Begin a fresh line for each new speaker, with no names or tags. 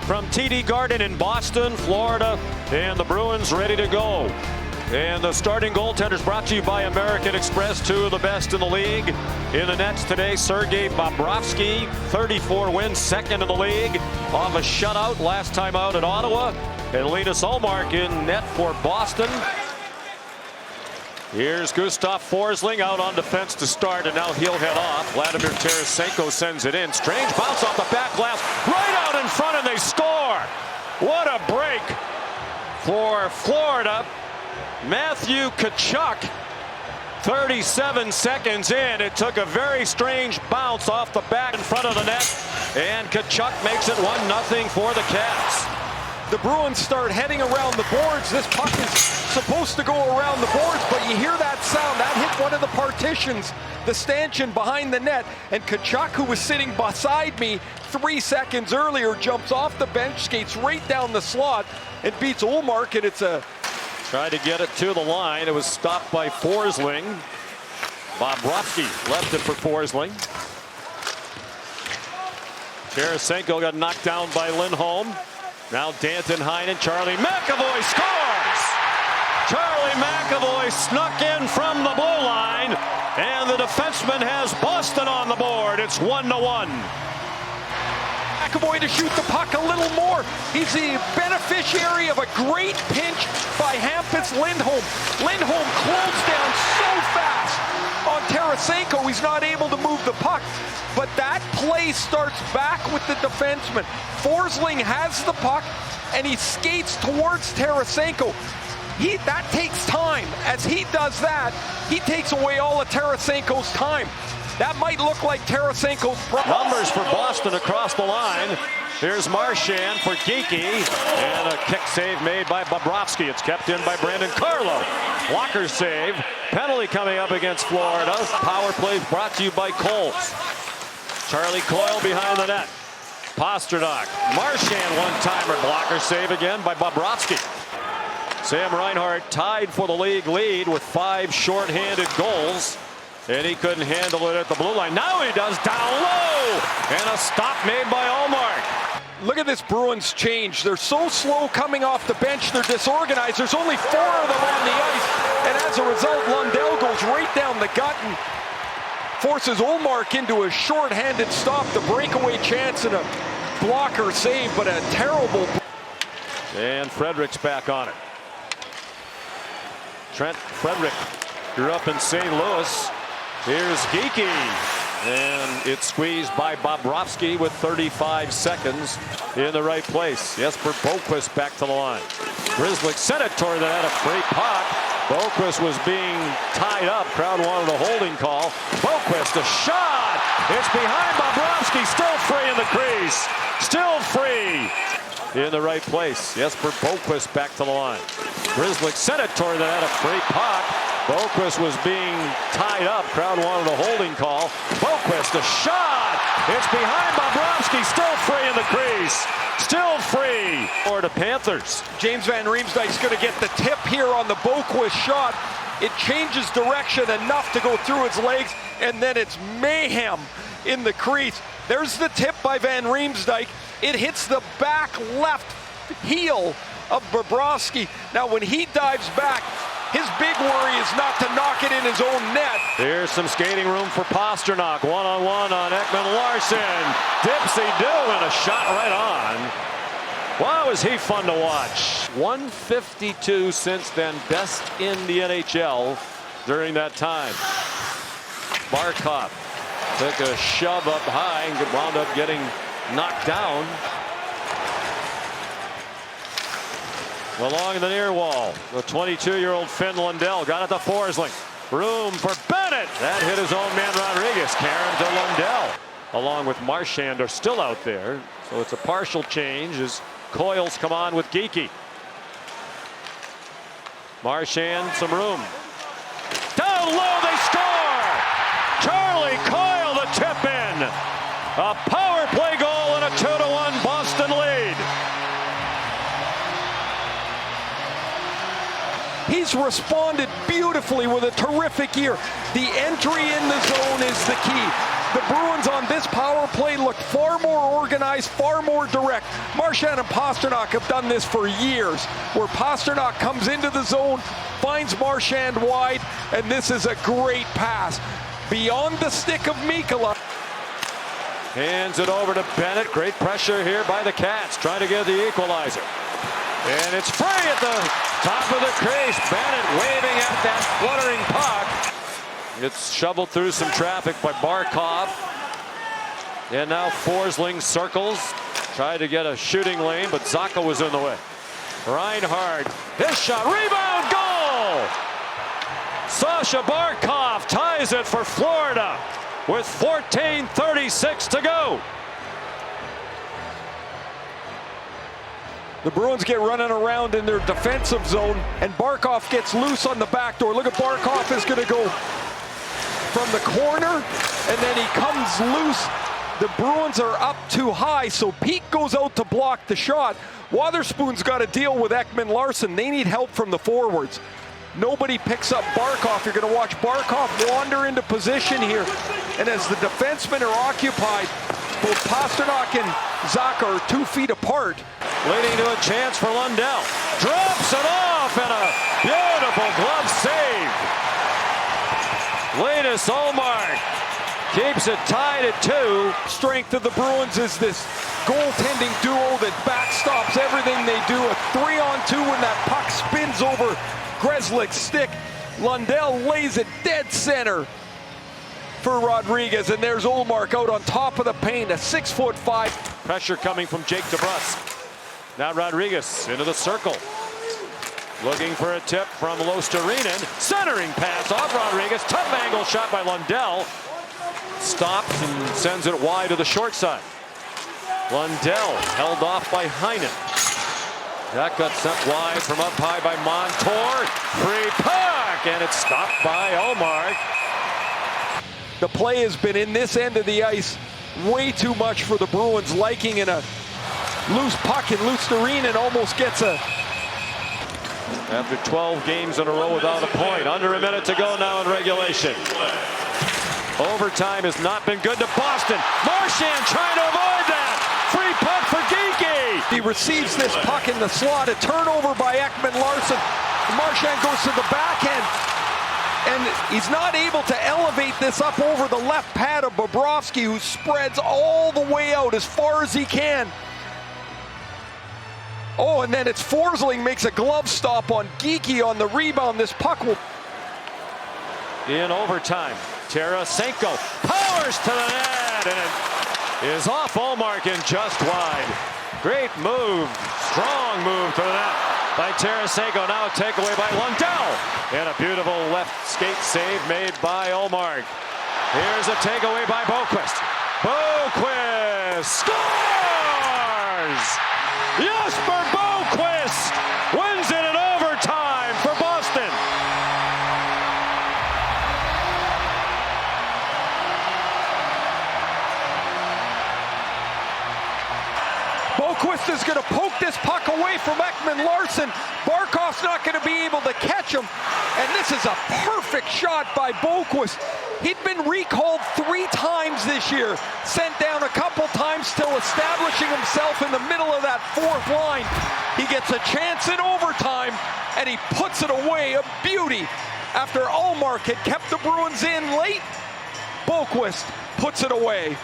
from TD Garden in Boston, Florida, and the Bruins ready to go. And the starting goaltenders brought to you by American Express, two of the best in the league. In the nets today, Jesper Boqvist, 34 wins, second in the league, off a shutout last time out at Ottawa. And Linus Ullmark in net for Boston. Here's Gustav Forsling out on defense to start, and now he'll head off. Vladimir Tarasenko sends it in. Strange bounce off the back glass, right out in front, and they score. What a break for Florida. Matthew Tkachuk, 37 seconds in. It took a very strange bounce off the back in front of the net, and Tkachuk makes it 1-0 for the Cats.
The Bruins start heading around the boards. This puck is supposed to go around the boards, but you hear that sound. That hit one of the partitions, the stanchion behind the net. And Tkachuk, who was sitting beside me 3 seconds earlier, jumps off the bench, skates right down the slot, and beats Ullmark, and it's a...
Tried to get it to the line. It was stopped by Forsling. Bobrovsky left it for Forsling. Tarasenko got knocked down by Lindholm. Now Danton Heinen, Charlie McAvoy scores! Charlie McAvoy snuck in from the blue line, and the defenseman has Boston on the board. It's 1-1.
McAvoy to shoot the puck a little more. He's the beneficiary of a great pinch by Hampus Lindholm. Lindholm closed down so fast on Tarasenko, he's not able to move the puck. But that play starts back with the defenseman. Forsling has the puck, and he skates towards Tarasenko. That takes time. As he does that, he takes away all of Tarasenko's time. That might look like Tarasenko's
numbers for Boston across the line. Here's Marchand for Geeky, and a kick save made by Bobrovsky. It's kept in by Brandon Carlo. Blocker save. Penalty coming up against Florida. Power play brought to you by Coles. Charlie Coyle behind the net. Pastrnak. Marchand one-timer. Blocker save again by Bobrovsky. Sam Reinhart tied for the league lead with 5 short-handed goals. And he couldn't handle it at the blue line. Now he does, down low. And a stop made by Ullmark.
Look at this Bruins change. They're so slow coming off the bench. They're disorganized. There's only 4 of them on the ice. And as a result, Lundell goes right down the gut and forces Ullmark into a short-handed stop. The breakaway chance and a blocker save, but a terrible.
And Frederick's back on it. Trent Frederick grew up in St. Louis. Here's Geeky, and it's squeezed by Bobrovsky with 35 seconds in the right place. Jesper Boqvist back to the line. Grzelcyk sent it toward the net, a free puck. Boqvist was being tied up. Crowd wanted a holding call. Boqvist, a shot. It's behind Bobrovsky, still free in the crease. Still free in the right place. Jesper Boqvist back to the line. Grzelcyk sent it toward the net, a free puck. Boqvist was being tied up. Crowd wanted a holding call. Boqvist, a shot. It's behind Bobrovsky, still free in the crease. Still free. Florida Panthers.
James Van Riemsdyk's going to get the tip here on the Boqvist shot. It changes direction enough to go through his legs, and then it's mayhem in the crease. There's the tip by Van Riemsdyk. It hits the back left heel of Bobrovsky. Now when he dives back, his big worry is not to knock it in his own net.
Here's some skating room for Pastrnak. One-on-one on Ekman-Larsson. Dipsy-do, and a shot right on. Wow, is he fun to watch. 152 since then, best in the NHL during that time. Barkov took a shove up high and wound up getting knocked down. Along the near wall, the 22-year-old Finn Lundell got it to Forsling. Room for Bennett. That hit his own man Rodriguez. Karen to Lundell. Along with Marchand are still out there. So it's a partial change as Coyles come on with Geeky. Marchand, some room. Down low, they score! Charlie Coyle, the tip in. A power play goal and a 2-1 Boston lead.
He's responded beautifully with a terrific year. The entry in the zone is the key. The Bruins on this power play look far more organized, far more direct. Marchand and Pastrnak have done this for years, where Pastrnak comes into the zone, finds Marchand wide, and this is a great pass. Beyond the stick of Mikkola.
Hands it over to Bennett. Great pressure here by the Cats, trying to get the equalizer. And it's free at the top of the crease. Bennett waving at that fluttering puck. It's shoveled through some traffic by Barkov. And now Forsling circles. Tried to get a shooting lane, but Zacha was in the way. Reinhart, his shot, rebound, goal! Sasha Barkov ties it for Florida with 14:36 to go.
The Bruins get running around in their defensive zone, and Barkov gets loose on the back door. Look at Barkov is going to go from the corner, and then he comes loose. The Bruins are up too high, so Peak goes out to block the shot. Wotherspoon's got to deal with Ekman Larsson. They need help from the forwards. Nobody picks up Barkov. You're going to watch Barkov wander into position here. And as the defensemen are occupied, both Pastrnak and Zacha are 2 feet apart.
Leading to a chance for Lundell. Drops it off, and a beautiful glove save. Linus Ullmark keeps it tied at 2.
Strength of the Bruins is this goaltending duo that backstops everything they do. A 3-on-2 when that puck spins over Grzelcyk's stick. Lundell lays it dead center for Rodriguez, and there's Ullmark out on top of the paint, a 6'5".
Pressure coming from Jake DeBrusk. Now Rodriguez into the circle. Looking for a tip from Luostarinen. Centering pass off Rodriguez. Tough angle shot by Lundell. Stops and sends it wide to the short side. Lundell held off by Heinen. That got sent wide from up high by Montour. Free puck, and it's stopped by Ullmark.
The play has been in this end of the ice way too much for the Bruins' liking, in a loose puck, and Luostarinen almost gets a...
After 12 games in a row without a point. Under a minute to go now in regulation. Overtime has not been good to Boston. Marchand trying to avoid that. Free puck for Geekie.
He receives this puck in the slot. A turnover by Ekman Larsson. Marchand goes to the backhand, and he's not able to elevate this up over the left pad of Bobrovsky, who spreads all the way out as far as he can. Oh, and then it's Forsling makes a glove stop on Geekie on the rebound. This puck will...
In overtime, Tarasenko powers to the net, and it is off Ullmark and just wide. Great move, strong move to the net by Tarasenko. Now a takeaway by Lundell, and a beautiful left skate save made by Ullmark. Here's a takeaway by Boqvist. Boqvist scores! Jesper Boqvist wins it in overtime for Boston.
Boqvist is going to poke this puck away from Ekman Larsson. Barkov's not going to be able to catch him. And this is a perfect shot by Boqvist. He'd been recalled 3 times this year. Sent down a couple times, still establishing himself in the middle of that 4th line. He gets a chance in overtime, and he puts it away. A beauty. After Ullmark had kept the Bruins in late, Boqvist puts it away.